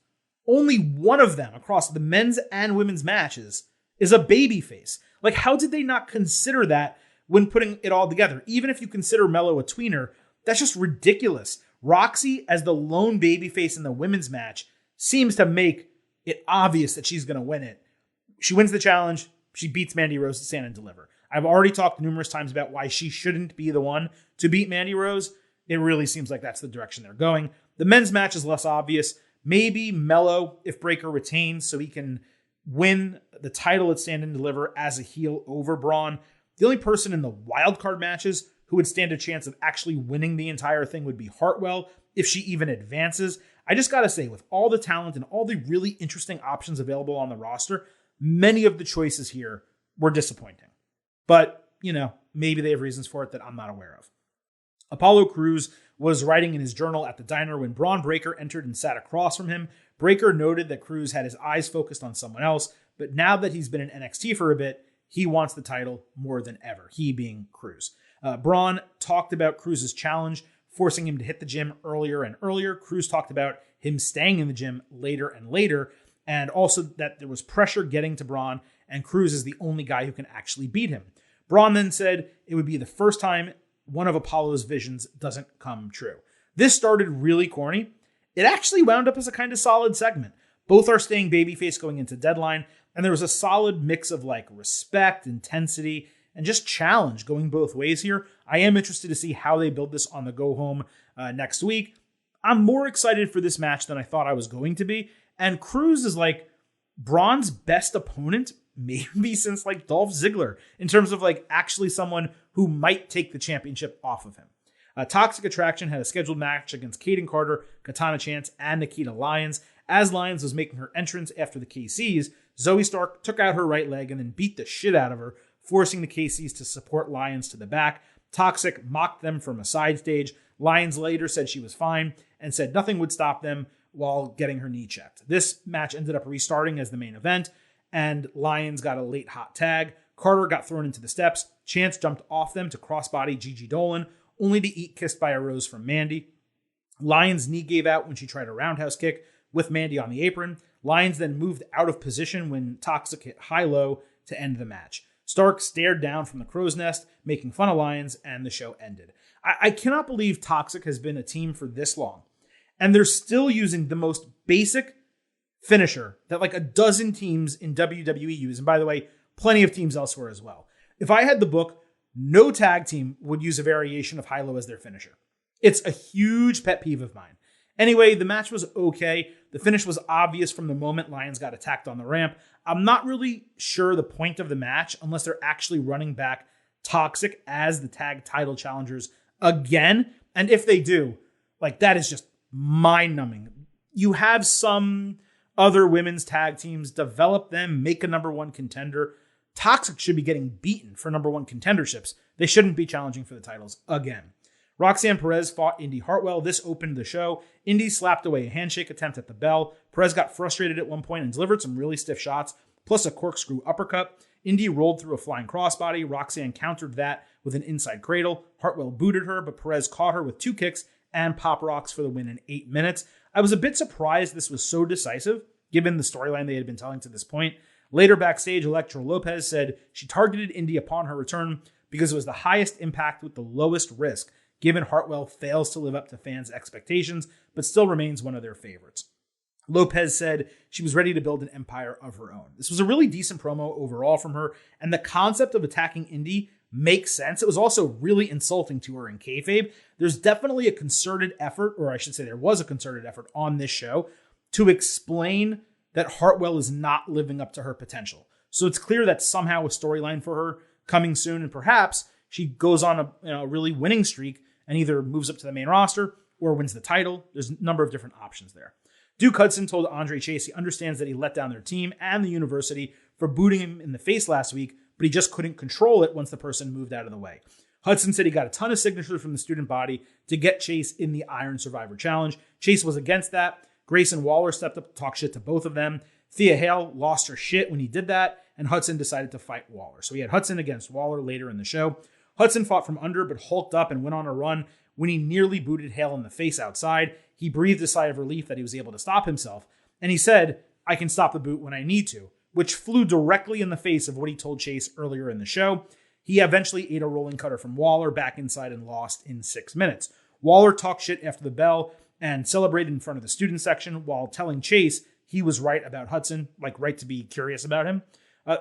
only one of them across the men's and women's matches is a babyface. Like, how did they not consider that when putting it all together? Even if you consider Mello a tweener, that's just ridiculous. Roxy, as the lone babyface in the women's match, seems to make it obvious that she's going to win it. She wins the challenge. She beats Mandy Rose to stand and deliver. I've already talked numerous times about why she shouldn't be the one to beat Mandy Rose. It really seems like that's the direction they're going. The men's match is less obvious. Maybe Mello, if Breaker retains, so he can win the title at Stand and Deliver as a heel over Braun. The only person in the wildcard matches who would stand a chance of actually winning the entire thing would be Hartwell, if she even advances. I just got to say, with all the talent and all the really interesting options available on the roster, many of the choices here were disappointing. But, maybe they have reasons for it that I'm not aware of. Apollo Crews was writing in his journal at the diner when Braun Breaker entered and sat across from him. Breaker noted that Crews had his eyes focused on someone else, but now that he's been in NXT for a bit, he wants the title more than ever, he being Crews. Braun talked about Crews' challenge, forcing him to hit the gym earlier and earlier. Crews talked about him staying in the gym later and later, and also that there was pressure getting to Braun, and Crews is the only guy who can actually beat him. Braun then said it would be the first time one of Apollo's visions doesn't come true. This started really corny. It actually wound up as a kind of solid segment. Both are staying babyface going into Deadline, and there was a solid mix of like respect, intensity, and just challenge going both ways here. I am interested to see how they build this on the go home next week. I'm more excited for this match than I thought I was going to be. And Cruz is like Braun's best opponent, maybe since like Dolph Ziggler, in terms of like actually someone who might take the championship off of him. Toxic Attraction had a scheduled match against Kaden Carter, Katana Chance, and Nikita Lyons. As Lyons was making her entrance after the KCs, Zoe Stark took out her right leg and then beat the shit out of her, forcing the KCs to support Lyons to the back. Toxic mocked them from a side stage. Lyons later said she was fine and said nothing would stop them while getting her knee checked. This match ended up restarting as the main event, and Lyons got a late hot tag. Carter got thrown into the steps. Chance jumped off them to crossbody Gigi Dolan, only to eat kissed by a rose from Mandy. Lyons' knee gave out when she tried a roundhouse kick with Mandy on the apron. Lyons then moved out of position when Toxic hit high-low to end the match. Stark stared down from the crow's nest, making fun of Lyons, and the show ended. I cannot believe Toxic has been a team for this long, and they're still using the most basic finisher that like a dozen teams in WWE use. And by the way, plenty of teams elsewhere as well. If I had the book, no tag team would use a variation of high-low as their finisher. It's a huge pet peeve of mine. Anyway, the match was okay. The finish was obvious from the moment Lyons got attacked on the ramp. I'm not really sure the point of the match unless they're actually running back Toxic as the tag title challengers again. And if they do, like that is just mind-numbing. You have some other women's tag teams, develop them, make a number one contender. Toxic should be getting beaten for number one contenderships. They shouldn't be challenging for the titles again. Roxanne Perez fought Indy Hartwell. This opened the show. Indy slapped away a handshake attempt at the bell. Perez got frustrated at one point and delivered some really stiff shots, plus a corkscrew uppercut. Indy rolled through a flying crossbody. Roxanne countered that with an inside cradle. Hartwell booted her, but Perez caught her with 2 kicks and pop rocks for the win in 8 minutes. I was a bit surprised this was so decisive, given the storyline they had been telling to this point. Later backstage, Elektra Lopez said she targeted Indy upon her return because it was the highest impact with the lowest risk, given Hartwell fails to live up to fans' expectations, but still remains one of their favorites. Lopez said she was ready to build an empire of her own. This was a really decent promo overall from her, and the concept of attacking Indy makes sense. It was also really insulting to her in kayfabe. There's definitely a concerted effort, or I should say there was a concerted effort on this show to explain that Hartwell is not living up to her potential. So it's clear that somehow a storyline for her coming soon, and perhaps she goes on a really winning streak and either moves up to the main roster or wins the title. There's a number of different options there. Duke Hudson told Andre Chase he understands that he let down their team and the university for booting him in the face last week, but he just couldn't control it once the person moved out of the way. Hudson said he got a ton of signatures from the student body to get Chase in the Iron Survivor Challenge. Chase was against that. Grayson Waller stepped up to talk shit to both of them. Thea Hale lost her shit when he did that, and Hudson decided to fight Waller. So he had Hudson against Waller later in the show. Hudson fought from under, but hulked up and went on a run when he nearly booted Hale in the face outside. He breathed a sigh of relief that he was able to stop himself, and he said, "I can stop the boot when I need to," which flew directly in the face of what he told Chase earlier in the show. He eventually ate a rolling cutter from Waller back inside and lost in 6 minutes. Waller talked shit after the bell and celebrated in front of the student section while telling Chase he was right about Hudson, like right to be curious about him.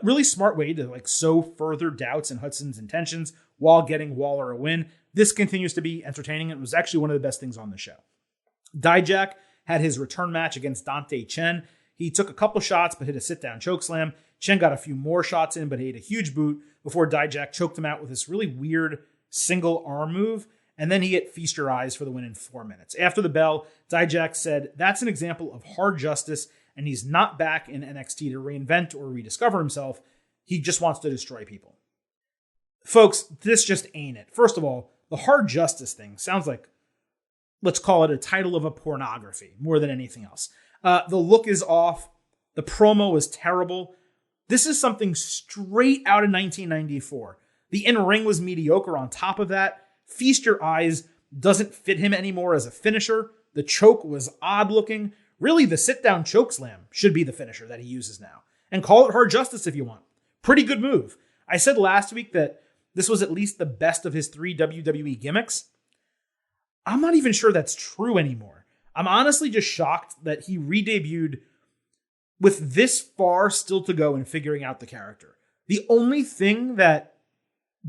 Really smart way to like sow further doubts in Hudson's intentions while getting Waller a win. This continues to be entertaining. It was actually one of the best things on the show. Dijak had his return match against Dante Chen. He took a couple shots but hit a sit-down chokeslam. Chen got a few more shots in but ate a huge boot before Dijak choked him out with this really weird single arm move, and then he hit Feast Your Eyes for the win in 4 minutes. After the bell, Dijak said that's an example of hard justice, and he's not back in NXT to reinvent or rediscover himself. He just wants to destroy people. Folks, this just ain't it. First of all, the hard justice thing sounds like, let's call it a title of a pornography more than anything else. The look is off. The promo is terrible. This is something straight out of 1994. The in-ring was mediocre on top of that. Feast Your Eyes doesn't fit him anymore as a finisher. The choke was odd looking. Really, the sit-down chokeslam should be the finisher that he uses now. And call it hard justice if you want. Pretty good move. I said last week that this was at least the best of his 3 WWE gimmicks. I'm not even sure that's true anymore. I'm honestly just shocked that he re-debuted with this far still to go in figuring out the character. The only thing that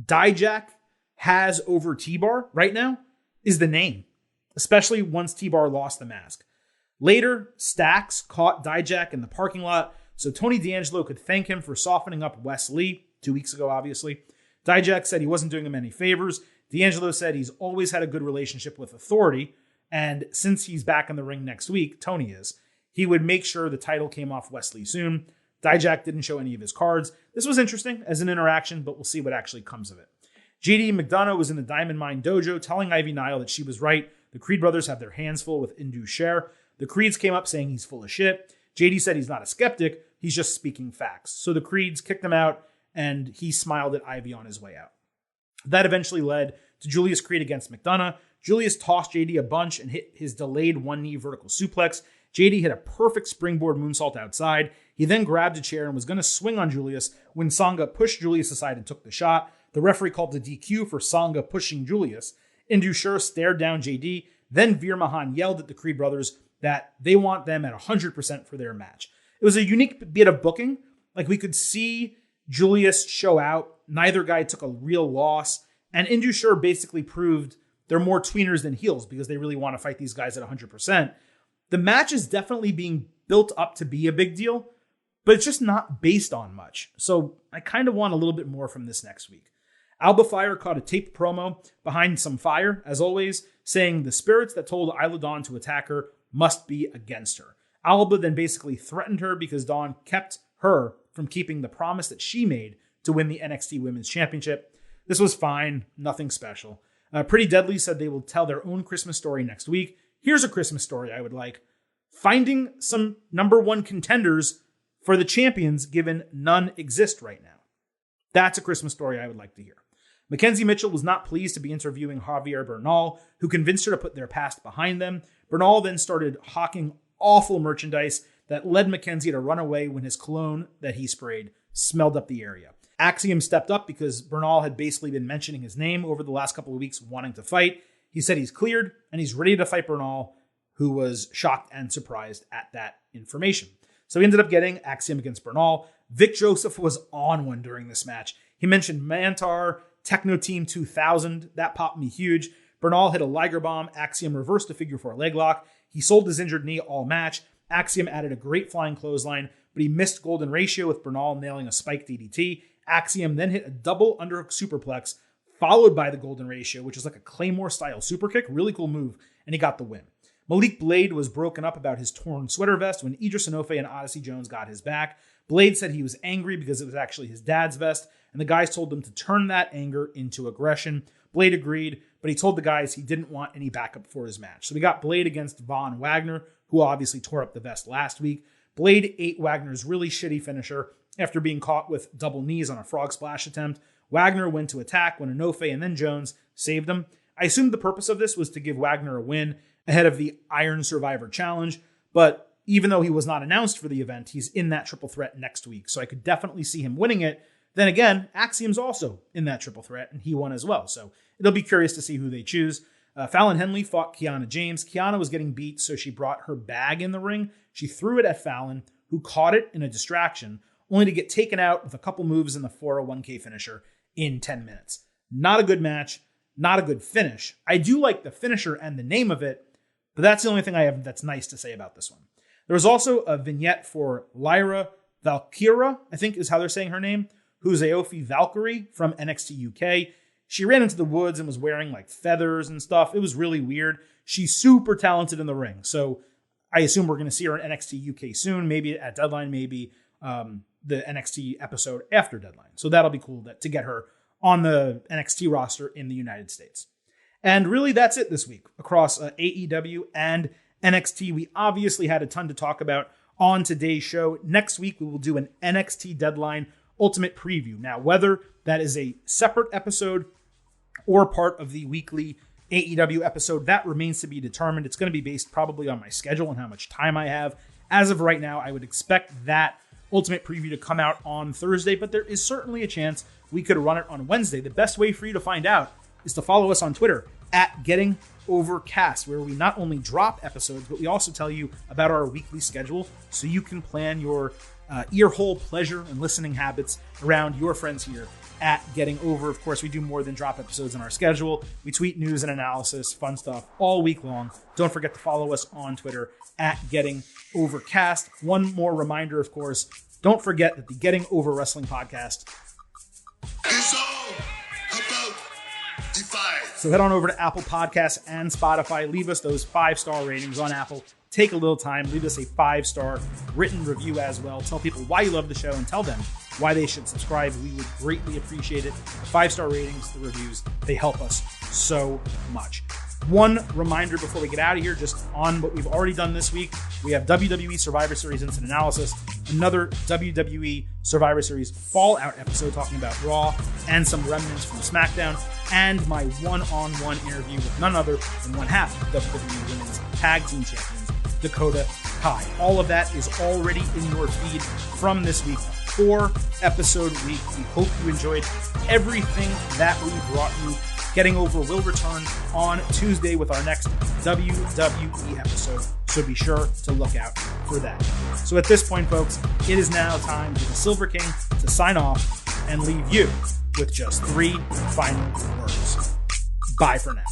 Dijak has over T-Bar right now is the name, especially once T-Bar lost the mask. Later, Stax caught Dijak in the parking lot, so Tony D'Angelo could thank him for softening up Wes Lee 2 weeks ago, obviously. Dijak said he wasn't doing him any favors. D'Angelo said he's always had a good relationship with authority, and since he's back in the ring next week, Tony is, he would make sure the title came off Wes Lee soon. Dijak didn't show any of his cards. This was interesting as an interaction, but we'll see what actually comes of it. JD McDonough was in the Diamond Mine dojo telling Ivy Nile that she was right. The Creed brothers have their hands full with Indus Sher. The Creeds came up saying he's full of shit. JD said he's not a skeptic. He's just speaking facts. So the Creeds kicked him out, and he smiled at Ivy on his way out. That eventually led to Julius Creed against McDonough. Julius tossed JD a bunch and hit his delayed one-knee vertical suplex. JD hit a perfect springboard moonsault outside. He then grabbed a chair and was going to swing on Julius when Sangha pushed Julius aside and took the shot. The referee called the DQ for Sangha pushing Julius. Indus Sher stared down JD. Then Veer Mahan yelled at the Creed brothers that they want them at 100% for their match. It was a unique bit of booking. Like, we could see Julius show out. Neither guy took a real loss. And Indus Sher basically proved they're more tweeners than heels because they really want to fight these guys at 100%. The match is definitely being built up to be a big deal, but it's just not based on much. So I kind of want a little bit more from this next week. Alba Fire caught a taped promo behind some fire, as always, saying the spirits that told Isla Dawn to attack her must be against her. Alba then basically threatened her because Dawn kept her from keeping the promise that she made to win the NXT Women's Championship. This was fine, nothing special. Pretty Deadly said they will tell their own Christmas story next week. Here's a Christmas story I would like. Finding some number one contenders for the champions, given none exist right now. That's a Christmas story I would like to hear. Mackenzie Mitchell was not pleased to be interviewing Javier Bernal, who convinced her to put their past behind them. Bernal then started hawking awful merchandise that led Mackenzie to run away when his cologne that he sprayed smelled up the area. Axiom stepped up because Bernal had basically been mentioning his name over the last couple of weeks wanting to fight. He said he's cleared and he's ready to fight Bernal, who was shocked and surprised at that information. So he ended up getting Axiom against Bernal. Vic Joseph was on one during this match. He mentioned Mantar, Techno Team 2000. That popped me huge. Bernal hit a Liger Bomb. Axiom reversed a figure 4 leg lock. He sold his injured knee all match. Axiom added a great flying clothesline, but he missed Golden Ratio with Bernal nailing a spike DDT. Axiom then hit a double underhook superplex, followed by the Golden Ratio, which is like a Claymore-style super kick. Really cool move, and he got the win. Malik Blade was broken up about his torn sweater vest when Idris Enofe and Odyssey Jones got his back. Blade said he was angry because it was actually his dad's vest, and the guys told him to turn that anger into aggression. Blade agreed, but he told the guys he didn't want any backup for his match. So we got Blade against Von Wagner, who obviously tore up the vest last week. Blade ate Wagner's really shitty finisher after being caught with double knees on a frog splash attempt. Wagner went to attack when Enofe and then Jones saved him. I assumed the purpose of this was to give Wagner a win ahead of the Iron Survivor Challenge, but even though he was not announced for the event, he's in that triple threat next week, so I could definitely see him winning it. Then again, Axiom's also in that triple threat, and he won as well, so it'll be curious to see who they choose. Fallon Henley fought Kiana James. Kiana was getting beat, so she brought her bag in the ring. She threw it at Fallon, who caught it in a distraction, only to get taken out with a couple moves in the 401k finisher in 10 minutes. Not a good match, not a good finish. I do like the finisher and the name of it, but that's the only thing I have that's nice to say about this one. There was also a vignette for Lyra Valkyra, I think is how they're saying her name, who's Aofi Valkyrie from NXT UK. She ran into the woods and was wearing like feathers and stuff. It was really weird. She's super talented in the ring. So I assume we're going to see her in NXT UK soon, maybe at Deadline, maybe the NXT episode after Deadline. So that'll be cool to get her on the NXT roster in the United States. And really, that's it this week across AEW and NXT. We obviously had a ton to talk about on today's show. Next week, we will do an NXT Deadline Ultimate Preview. Now, whether that is a separate episode or part of the weekly AEW episode, that remains to be determined. It's going to be based probably on my schedule and how much time I have. As of right now, I would expect that Ultimate Preview to come out on Thursday, but there is certainly a chance we could run it on Wednesday. The best way for you to find out is to follow us on Twitter at GettingOverCast, where we not only drop episodes, but we also tell you about our weekly schedule so you can plan your ear hole pleasure and listening habits around your friends here at Getting Over. Of course, we do more than drop episodes in our schedule. We tweet news and analysis, fun stuff all week long. Don't forget to follow us on Twitter at Getting Overcast. One more reminder, of course, don't forget that the Getting Over Wrestling podcast is all about Defy. So head on over to Apple Podcasts and Spotify. Leave us those 5-star ratings on Apple. Take a little time. Leave us a 5-star written review as well. Tell people why you love the show and tell them why they should subscribe. We would greatly appreciate it. The 5-star ratings, the reviews, they help us so much. One reminder before we get out of here, just on what we've already done this week. We have WWE Survivor Series Instant Analysis, another WWE Survivor Series Fallout episode talking about Raw and some remnants from SmackDown, and my one-on-one interview with none other than one half of WWE Women's Tag Team Champions, Dakota Kai. All of that is already in your feed from this week. 4-episode week. We hope you enjoyed everything that we brought you. Getting Over will return on Tuesday with our next WWE episode, so be sure to look out for that. So at this point, folks, it is now time for the Silver King to sign off and leave you with just 3 final words. Bye for now.